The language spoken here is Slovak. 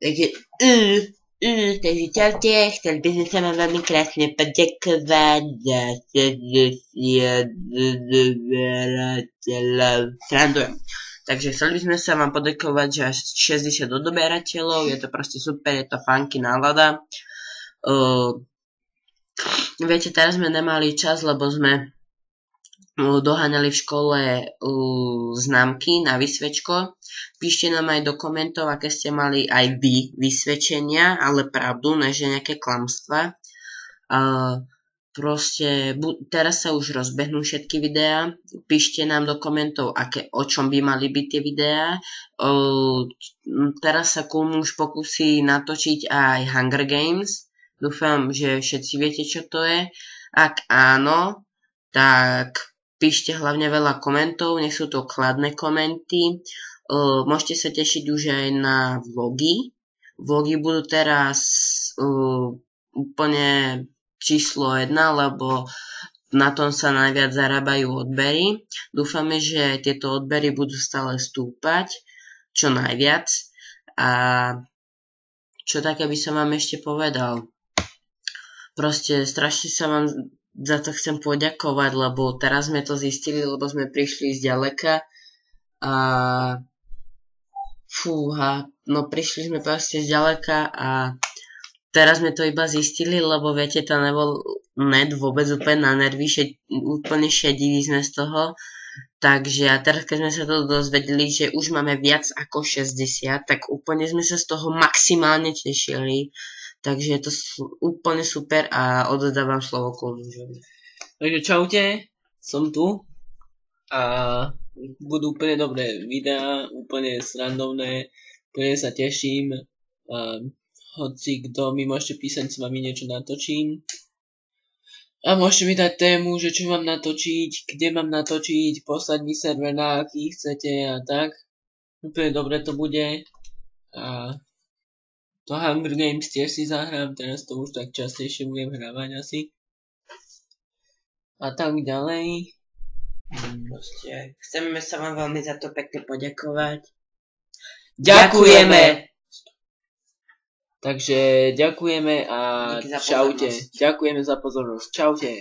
Takže, takže čaute, chcel by som sa vám veľmi krásne poďakovať za 60 srandujem. Takže chceli by sme sa vám poďakovať za 60 odoberateľov, je to proste super, je to funky nálada. Viete, teraz sme nemali čas, lebo sme doháňali v škole známky na vysvedčko. Píšte nám aj do komentov, aké ste mali aj vy vysvedčenia, ale pravdu, než nejaké klamstva. Proste, teraz sa už rozbehnú všetky videá. Píšte nám do komentov, o čom by mali byť tie videá. Teraz sa Kulm už pokusí natočiť aj Hunger Games. Dúfam, že všetci viete, čo to je. Ak áno, tak píšte hlavne veľa komentov, nech sú to kladné komenty. Môžete sa tešiť už aj na vlogy. Vlogy budú teraz úplne číslo 1, lebo na tom sa najviac zarábajú odbery. Dúfame, že tieto odbery budú stále stúpať, čo najviac. A čo také by som vám ešte povedal. Proste strašne sa vám za to chcem poďakovať, lebo teraz sme to zistili, lebo sme prišli z ďaleka a fúha, no prišli sme proste z ďaleka a teraz sme to iba zistili, lebo viete, to nebol net vôbec úplne na nervy, úplne šedivý sme z toho. Takže a teraz keď sme sa to dozvedeli, že už máme viac ako 60, tak úplne sme sa z toho maximálne tešili. Takže je to úplne super a odozdávam slovo Kulmužovi. Takže čaute, som tu a budú úplne dobré videá, úplne srandovné, úplne sa teším. Hoci kto mi môžete písať, s vami niečo natočím. A môžete mi dať tému, že čo mám natočiť, kde mám natočiť, poslať mi server na aký chcete a tak. Úplne dobre to bude. A to Hunger Games tiež si zahrám, teraz to už tak častejšie budem hrávať asi. A tak ďalej. Proste, chceme sa vám veľmi za to pekne poďakovať. Ďakujeme! Takže ďakujeme a čaute. Ďakujeme za pozornosť. Čaute.